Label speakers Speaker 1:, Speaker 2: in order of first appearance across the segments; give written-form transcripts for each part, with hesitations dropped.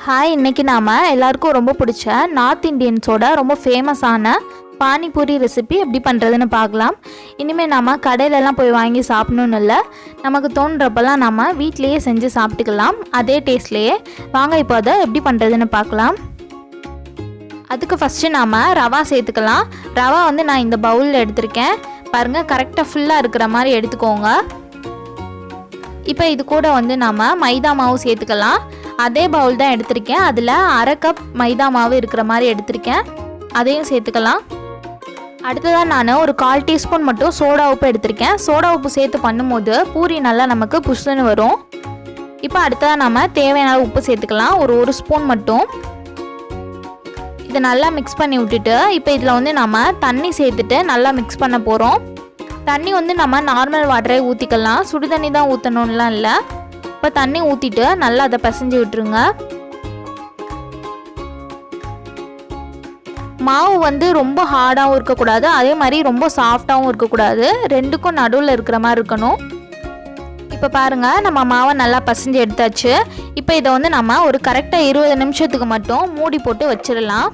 Speaker 1: Hi, இன்னைக்கு நாம எல்லாருக்கும் ரொம்ப பிடிச்ச நார்த் இந்தியன்ஸோட ரொம்ப ஃபேமஸான பானிபூரி ரெசிபி எப்படி பண்ணுறதுன்னு பார்க்கலாம். இனிமேல் நம்ம கடையிலலாம் போய் வாங்கி சாப்பிடணுன்னு இல்லை, நமக்கு தோன்றப்பெல்லாம் நம்ம வீட்டிலையே செஞ்சு சாப்பிட்டுக்கலாம் அதே டேஸ்ட்லேயே. வாங்க இப்போ அதை எப்படி பண்ணுறதுன்னு பார்க்கலாம். அதுக்கு ஃபஸ்ட்டு நாம் ரவா சேர்த்துக்கலாம். ரவா நான் இந்த பவுலில் எடுத்திருக்கேன் பாருங்கள், கரெக்டாக ஃபுல்லாக இருக்கிற மாதிரி எடுத்துக்கோங்க. இப்போ இது கூட நாம் மைதா மாவு சேர்த்துக்கலாம். அதே பவுல் தான் எடுத்திருக்கேன், அதில் அரை கப் மைதா மாவு இருக்கிற மாதிரி எடுத்திருக்கேன், அதையும் சேர்த்துக்கலாம். அடுத்ததாக நான் ஒரு 1/4 டீஸ்பூன் மட்டும் சோடா உப்பு எடுத்திருக்கேன். சோடா உப்பு சேர்த்து பண்ணும்போது பூரி நல்லா நமக்கு புஷ்ஷுன்னு வரும். இப்போ அடுத்ததாக நம்ம தேவையான உப்பு சேர்த்துக்கலாம், ஒரு ஸ்பூன் மட்டும். இதை நல்லா மிக்ஸ் பண்ணி விட்டுட்டு இப்போ இதில் நம்ம தண்ணி சேர்த்துட்டு நல்லா மிக்ஸ் பண்ண போகிறோம். தண்ணி நம்ம நார்மல் வாட்டரே ஊற்றிக்கலாம், சுடு தண்ணி தான் ஊற்றணும்லாம் இல்லை. இப்போ தண்ணி ஊற்றிட்டு நல்லா அதை பிசைஞ்சு விட்டுருங்க. மாவு ரொம்ப ஹார்டாகவும் இருக்கக்கூடாது, அதே மாதிரி ரொம்ப சாஃப்டாகவும் இருக்கக்கூடாது, ரெண்டுக்கும் நடுவில் இருக்கிற மாதிரி இருக்கணும். இப்போ பாருங்கள், நம்ம மாவை நல்லா பிசைஞ்சு எடுத்தாச்சு. இப்போ இதை நம்ம ஒரு கரெக்டாக 20 நிமிஷத்துக்கு மட்டும் மூடி போட்டு வச்சிடலாம்.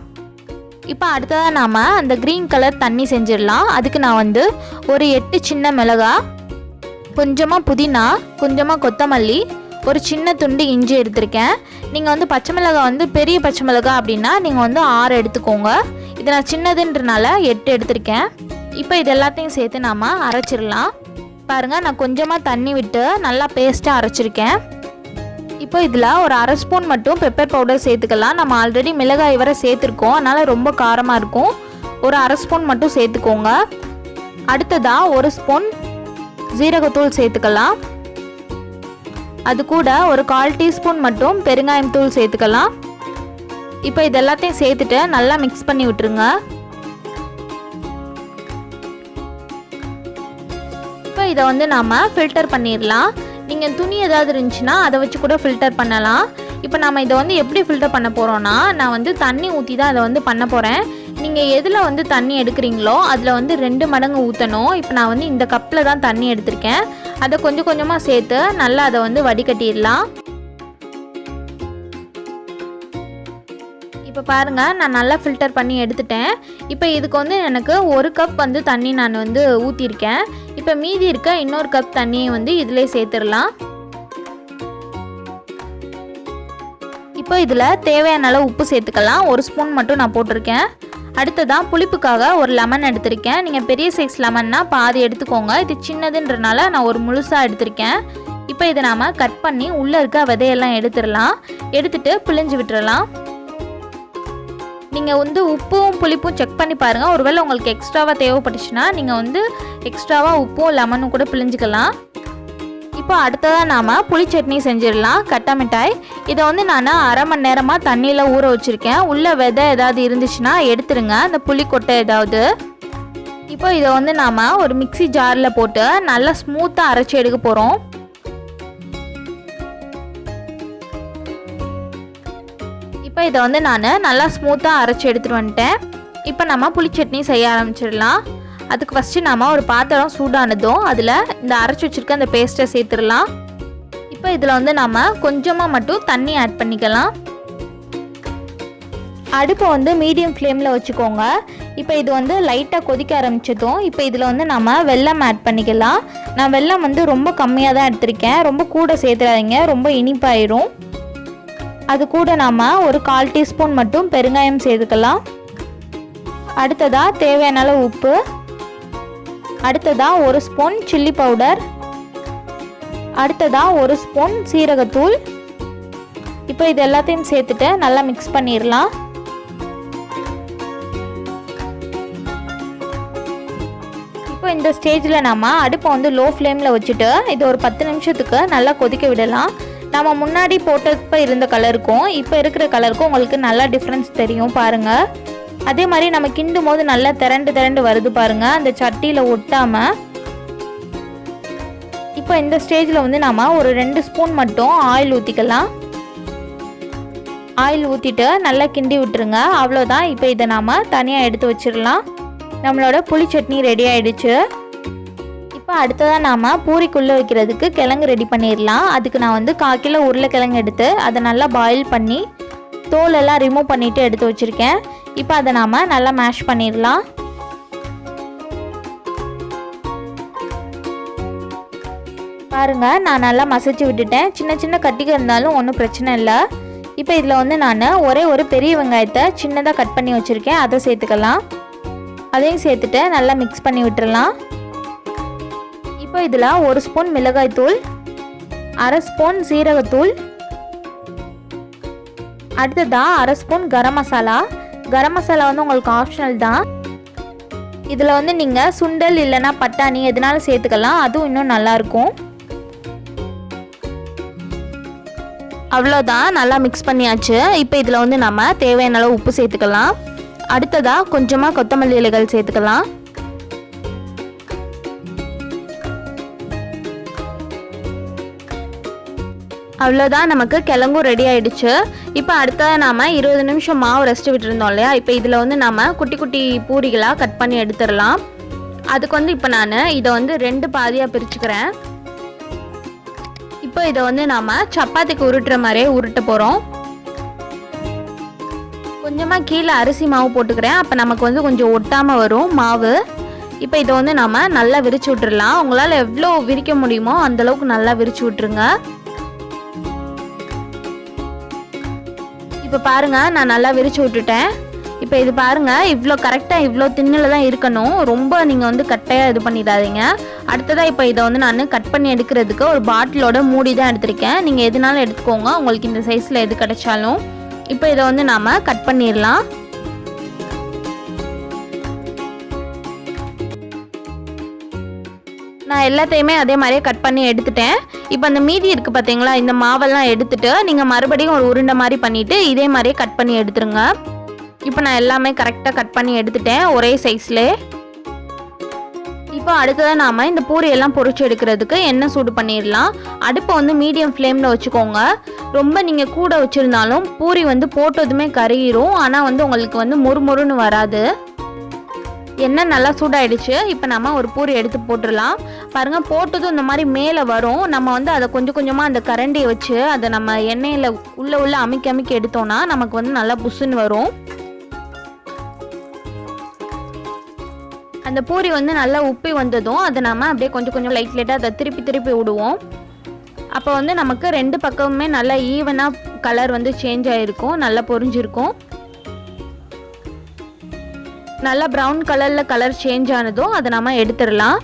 Speaker 1: இப்போ அடுத்ததாக நாம் அந்த க்ரீன் கலர் தண்ணி செஞ்சிடலாம். அதுக்கு நான் ஒரு 8 சின்ன மிளகாய், கொஞ்சமாக புதினா, கொஞ்சமாக கொத்தமல்லி, ஒரு சின்ன துண்டு இஞ்சி எடுத்திருக்கேன். நீங்கள் பச்சை மிளகாய் பெரிய பச்சை மிளகாய் அப்படின்னா நீங்கள் 6 எடுத்துக்கோங்க. இது நான் சின்னதுன்றனால 8 எடுத்திருக்கேன். இப்போ இது எல்லாத்தையும் சேர்த்து நாம் அரைச்சிடலாம். பாருங்கள், நான் கொஞ்சமாக தண்ணி விட்டு நல்லா பேஸ்ட்டாக அரைச்சிருக்கேன். இப்போ இதில் ஒரு 1/2 ஸ்பூன் மட்டும் பெப்பர் பவுடர் சேர்த்துக்கலாம். நம்ம ஆல்ரெடி மிளகாய் வரை சேர்த்துருக்கோம், அதனால் ரொம்ப காரமாக இருக்கும். ஒரு 1/2 ஸ்பூன் மட்டும் சேர்த்துக்கோங்க. அடுத்ததாக 1 ஸ்பூன் ஜீரகத்தூள் சேர்த்துக்கலாம். அது கூட ஒரு 1/4 டீஸ்பூன் மட்டும் பெருங்காயம் தூள் சேர்த்துக்கலாம். இப்போ இது எல்லாத்தையும் சேர்த்துட்டு நல்லா மிக்ஸ் பண்ணி விட்டுருங்க. இப்போ இதை நாம் ஃபில்டர் பண்ணிடலாம். நீங்கள் துணி ஏதாவது இருந்துச்சுன்னா அதை வச்சு கூட ஃபில்டர் பண்ணலாம். இப்போ நம்ம இதை எப்படி ஃபில்டர் பண்ண போகிறோன்னா, நான் தண்ணி ஊற்றி தான் இதை பண்ண போகிறேன். நீங்கள் எதில் தண்ணி எடுக்கிறீங்களோ அதில் 2 மடங்கு ஊற்றணும். இப்போ நான் இந்த கப்பில் தான் தண்ணி எடுத்திருக்கேன். அதை கொஞ்சம் கொஞ்சமாக சேர்த்து நல்லா அதை வடிகட்டிடலாம். இப்போ பாருங்கள், நான் நல்லா ஃபில்டர் பண்ணி எடுத்துட்டேன். இப்போ இதுக்கு எனக்கு 1 கப் தண்ணி நான் ஊற்றிருக்கேன். இப்போ மீதி இருக்க இன்னொரு கப் தண்ணியை இதிலே சேர்த்துடலாம். இப்போ இதில் தேவையான அளவு உப்பு சேர்த்துக்கலாம். 1 ஸ்பூன் மட்டும் நான் போட்டிருக்கேன். அடுத்ததான் புளிப்புக்காக ஒரு லெமன் எடுத்திருக்கேன். நீங்கள் பெரிய சைஸ் லெமன்னா பாதி எடுத்துக்கோங்க, இது சின்னதுன்றனால நான் ஒரு முழுசாக எடுத்திருக்கேன். இப்போ இதை நாம் கட் பண்ணி உள்ளே இருக்க விதையெல்லாம் எடுத்துடலாம். எடுத்துட்டு பிழிஞ்சு விட்டுறலாம். நீங்கள் உப்பும் புளிப்பும் செக் பண்ணி பாருங்கள். ஒருவேளை உங்களுக்கு எக்ஸ்ட்ராவாக தேவைப்பட்டுச்சுன்னா நீங்கள் எக்ஸ்ட்ராவாக உப்பும் லெமனும் கூட பிழிஞ்சிக்கலாம். இப்போ அடுத்ததாக நாம் புளி சட்னி செஞ்சிடலாம். கட்டை மிட்டாய் இதை நான் 1/2 மணி நேரமாக தண்ணியில் ஊற வச்சுருக்கேன். உள்ளே விதை ஏதாவது இருந்துச்சுன்னா எடுத்துருங்க, அந்த புளி கொட்டை ஏதாவது. இப்போ இதை நாம் ஒரு மிக்ஸி ஜாரில் போட்டு நல்லா ஸ்மூத்தாக அரைச்சி எடுக்க போகிறோம். இப்போ இதை நான் நல்லா ஸ்மூத்தாக அரைச்சி எடுத்துகிட்டு வந்துட்டேன். இப்போ நம்ம புளி சட்னி செய்ய ஆரம்பிச்சிடலாம். அதுக்கு ஃபஸ்ட்டு நாம் ஒரு பாத்திரம் சூடானதும் அதில் இந்த அரைச்சி வச்சுருக்க அந்த பேஸ்ட்டை சேர்த்துடலாம். இப்போ இதில் நாம் கொஞ்சமாக மட்டும் தண்ணி ஆட் பண்ணிக்கலாம். அடுப்பை மீடியம் ஃப்ளேமில் வச்சுக்கோங்க. இப்போ இது லைட்டாக கொதிக்க ஆரம்பிச்சதும் இப்போ இதில் நாம் வெல்லம் ஆட் பண்ணிக்கலாம். நான் வெல்லம் ரொம்ப கம்மியாக தான் எடுத்திருக்கேன், ரொம்ப கூட சேர்த்துறாதீங்க, ரொம்ப இனிப்பாயிரும். அது கூட நாம் ஒரு 1/4 டீஸ்பூன் மட்டும் பெருங்காயம் சேர்த்துக்கலாம். அடுத்ததாக தேவையான அளவு உப்பு, அடுத்ததாக 1 ஸ்பூன் சில்லி பவுடர், அடுத்ததாக 1 ஸ்பூன் சீரகத்தூள். இப்போ இது எல்லாத்தையும் சேர்த்துட்டு நல்லா மிக்ஸ் பண்ணிடலாம். இப்போ இந்த ஸ்டேஜில் நம்ம அடுப்பை லோ ஃப்ளேமில் வச்சுட்டு இது ஒரு 10 நிமிஷத்துக்கு நல்லா கொதிக்க விடலாம். நம்ம முன்னாடி போட்டப்போ இருந்த கலருக்கும் இப்போ இருக்கிற கலருக்கும் உங்களுக்கு நல்லா டிஃப்ரென்ஸ் தெரியும் பாருங்கள். அதே மாதிரி நம்ம கிண்டும் போது நல்லா திரண்டு வருது பாருங்கள், அந்த சட்டியில் ஒட்டாமல். இப்போ இந்த ஸ்டேஜில் நம்ம ஒரு 2 ஸ்பூன் மட்டும் ஆயில் ஊற்றிக்கலாம். ஆயில் ஊற்றிட்டு நல்லா கிண்டி விட்டுருங்க, அவ்வளோதான். இப்போ இதை நாம் தனியாக எடுத்து வச்சிடலாம். நம்மளோட புளி சட்னி ரெடி ஆகிடுச்சு. இப்போ அடுத்ததாக நாம் பூரிக்குள்ளே வைக்கிறதுக்கு கிழங்கு ரெடி பண்ணிடலாம். அதுக்கு நான் 1/4 கிலோ உருளைக்கிழங்கு எடுத்து அதை நல்லா பாயில் பண்ணி தோல் எல்லாம் ரிமூவ் பண்ணிவிட்டு எடுத்து வச்சுருக்கேன். இப்போ அதை நாம் நல்லா மேஷ் பண்ணிடலாம். பாருங்கள், நான் நல்லா மசிச்சு விட்டுட்டேன். சின்ன சின்ன கட்டிக்கு இருந்தாலும் ஒன்றும் பிரச்சனை இல்லை. இப்போ இதில் வந்து நான் ஒரே ஒரு பெரிய வெங்காயத்தை சின்னதாக கட் பண்ணி வச்சுருக்கேன், அதை சேர்த்துக்கலாம். அதையும் சேர்த்துட்டு நல்லா மிக்ஸ் பண்ணி விட்டுடலாம். இப்போ இதில் 1 ஸ்பூன் மிளகாய் தூள், 1/2 ஸ்பூன் சீரகத்தூள், அடுத்ததாக 1/2 ஸ்பூன் கரம் மசாலா. கரம் மசாலா வந்து உங்களுக்கு ஆப்ஷனல் தான். இதில் வந்து நீங்கள் சுண்டல் இல்லைன்னா பட்டாணி எதுனாலும் சேர்த்துக்கலாம், அதுவும் இன்னும் நல்லாயிருக்கும். அவ்வளோதான், நல்லா மிக்ஸ் பண்ணியாச்சு. இப்போ இதில் வந்து நம்ம தேவையான அளவு உப்பு சேர்த்துக்கலாம். அடுத்ததாக கொஞ்சமாக கொத்தமல்லி இலைகள் சேர்த்துக்கலாம். அவ்வளோதான், நமக்கு கிழங்கும் ரெடி ஆகிடுச்சு. இப்போ அடுத்ததாக நாம் 20 நிமிஷம் மாவு ரெஸ்ட் விட்டுருந்தோம் இல்லையா, இப்போ இதில் வந்து நம்ம குட்டி குட்டி பூரிகளாக கட் பண்ணி எடுத்துடலாம். அதுக்கு வந்து இப்போ நான் இதை வந்து 2 பாதியாக பிரிச்சுக்கிறேன். இப்போ இதை வந்து நாம் சப்பாத்திக்கு உருட்டுற மாதிரியே உருட்ட போகிறோம். கொஞ்சமாக கீழே அரிசி மாவு போட்டுக்கிறேன், அப்போ நமக்கு வந்து கொஞ்சம் ஒட்டாமல் வரும் மாவு. இப்போ இதை வந்து நம்ம நல்லா விரிச்சு விட்டுடலாம். உங்களால் எவ்வளோ விரிக்க முடியுமோ அந்தளவுக்கு நல்லா விரிச்சு விட்டுருங்க. இப்போ பாருங்கள், நான் நல்லா விரிச்சு விட்டுட்டேன். இப்போ இது பாருங்கள், இவ்வளோ கரெக்டாக இவ்வளோ தின்னில் தான் இருக்கணும். ரொம்ப நீங்கள் வந்து கட்டையாக இது பண்ணிடாதீங்க. அடுத்ததாக இப்போ இதை வந்து நான் கட் பண்ணி எடுக்கிறதுக்கு ஒரு பாட்டிலோட மூடி தான் எடுத்திருக்கேன். நீங்கள் எதுனாலும் எடுத்துக்கோங்க, உங்களுக்கு இந்த சைஸில் எது கிடைச்சாலும். இப்போ இதை வந்து நாம் கட் பண்ணிடலாம். நான் எல்லாத்தையுமே அதே மாதிரியே கட் பண்ணி எடுத்துட்டேன். இப்போ அந்த மீதி இருக்குது பார்த்தீங்களா, இந்த மாவெல்லாம் எடுத்துகிட்டு நீங்கள் மறுபடியும் ஒரு உருண்டை மாதிரி பண்ணிவிட்டு இதே மாதிரியே கட் பண்ணி எடுத்துருங்க. இப்போ நான் எல்லாமே கரெக்டாக கட் பண்ணி எடுத்துட்டேன், ஒரே சைஸ்லே. இப்போ அடுத்ததாக நாம் இந்த பூரியெல்லாம் பொரிச்சு எடுக்கிறதுக்கு எண்ணெய் சூடு பண்ணிடலாம். அடுப்பை வந்து மீடியம் ஃப்ளேமில் வச்சுக்கோங்க. ரொம்ப நீங்கள் கூட வச்சுருந்தாலும் பூரி வந்து போட்டதுமே கருகிரும், ஆனால் வந்து உங்களுக்கு வந்து மொறுமொறுன்னு வராது. எண்ணெய் நல்லா சூடாயிடுச்சு. இப்போ நம்ம ஒரு பூரி எடுத்து போட்டுடலாம். பாருங்கள், போட்டதும் இந்த மாதிரி மேலே வரும். நம்ம வந்து அதை கொஞ்சம் கொஞ்சமாக அந்த கரண்டியை வச்சு அதை நம்ம எண்ணெயில் உள்ளே அமுக்கி அமுக்கி எடுத்தோன்னா நமக்கு வந்து நல்லா புசுன்னு வரும். அந்த பூரி வந்து நல்லா உப்பி வந்ததும் அதை நம்ம அப்படியே கொஞ்சம் கொஞ்சம் லைட்டாக அதை திருப்பி விடுவோம். அப்போ வந்து நமக்கு 2 பக்கமுமே நல்லா ஈவனாக கலர் வந்து சேஞ்ச் ஆகிருக்கும், நல்லா பொரிஞ்சிருக்கும். நல்லா ப்ரௌன் கலரில் கலர் சேஞ்ச் ஆனதும் அதை நம்ம எடுத்துடலாம்.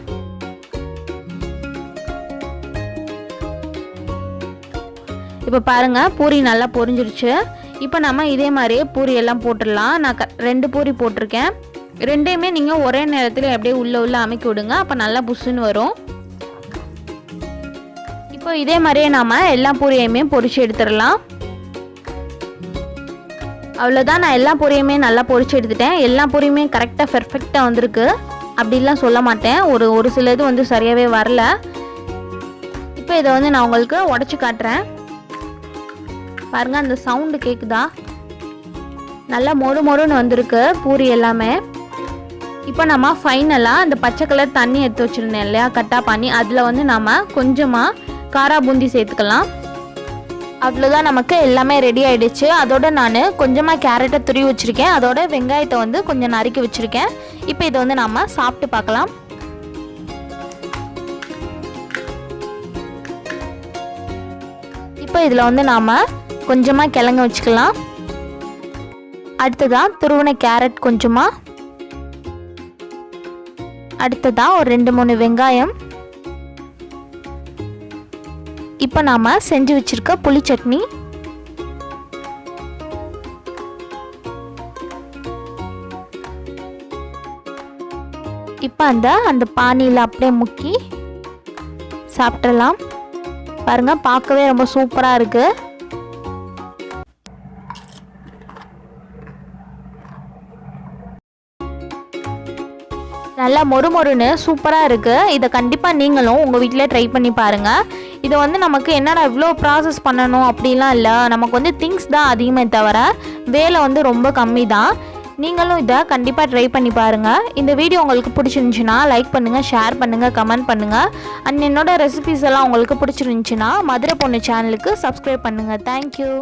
Speaker 1: இப்போ பாருங்கள், பூரி நல்லா பொரிஞ்சிருச்சு. இப்போ நம்ம இதே மாதிரியே பூரி எல்லாம் போட்டுடலாம். நான் 2 பூரி போட்டிருக்கேன். 2யுமே நீங்கள் ஒரே நேரத்தில் அப்படியே உள்ளே அமைக்கி விடுங்க, அப்போ நல்லா புஷ்ஷுன்னு வரும். இப்போ இதே மாதிரியே நாம் எல்லா பூரியையுமே பொரிச்சு எடுத்துடலாம். அவ்வளோதான், நான் எல்லா பூரியுமே நல்லா பொரிச்சு எடுத்துட்டேன். எல்லா பூரியுமே கரெக்டாக பெர்ஃபெக்டாக வந்திருக்கு, அப்படிலாம் சொல்ல மாட்டேன். ஒரு சில இது வந்து சரியாகவே வரல. இப்போ இதை வந்து நான் உங்களுக்கு உடச்சி காட்டுறேன். பாருங்கள், அந்த சவுண்டு கேட்குதா? நல்லா மொறுன்னு வந்திருக்கு பூரி எல்லாமே. இப்போ நம்ம ஃபைனலாக அந்த பச்சை கலர் தண்ணி எடுத்து வச்சுருந்தேன் இல்லையா, கட்டா பானி, அதில் வந்து நம்ம கொஞ்சமாக காரா பூந்தி சேர்த்துக்கலாம். அவ்வளோதான், நமக்கு எல்லாமே ரெடி ஆகிடுச்சு. அதோட நான் கொஞ்சமாக கேரட்டை துருவி வச்சுருக்கேன், அதோட வெங்காயத்தை வந்து கொஞ்சம் நறுக்கி வச்சுருக்கேன். இப்போ இதை வந்து நம்ம சாப்பிட்டு பார்க்கலாம். இப்போ இதில் வந்து நாம் கொஞ்சமாக கிழங்கு வச்சுக்கலாம். அடுத்ததாக துருவின கேரட் கொஞ்சமாக, அடுத்ததாக ஒரு 2-3 வெங்காயம். இப்போ நாம் செஞ்சு வச்சுருக்க புளி சட்னி, இப்போ அந்த பானியில் அப்படியே முக்கி சாப்பிட்றலாம். பாருங்கள், பார்க்கவே ரொம்ப சூப்பராக இருக்குது. நல்லா மொறுன்னு சூப்பராக இருக்குது. இதை கண்டிப்பாக நீங்களும் உங்கள் வீட்டில் ட்ரை பண்ணி பாருங்கள். இதை வந்து நமக்கு என்னடா இவ்வளோ ப்ராசஸ் பண்ணணும் அப்படிலாம் இல்லை, நமக்கு வந்து திங்ஸ் தான் அதிகமே தவிர வேலை வந்து ரொம்ப கம்மி தான். நீங்களும் இதை கண்டிப்பாக ட்ரை பண்ணி பாருங்கள். இந்த வீடியோ உங்களுக்கு பிடிச்சிருந்துச்சின்னா லைக் பண்ணுங்கள், ஷேர் பண்ணுங்கள், கமெண்ட் பண்ணுங்கள். அண்ட் என்னோடய ரெசிபீஸ் எல்லாம் உங்களுக்கு பிடிச்சிருந்துச்சின்னா மதுரை பொண்ணு சேனலுக்கு சப்ஸ்கிரைப் பண்ணுங்கள். தேங்க்யூ.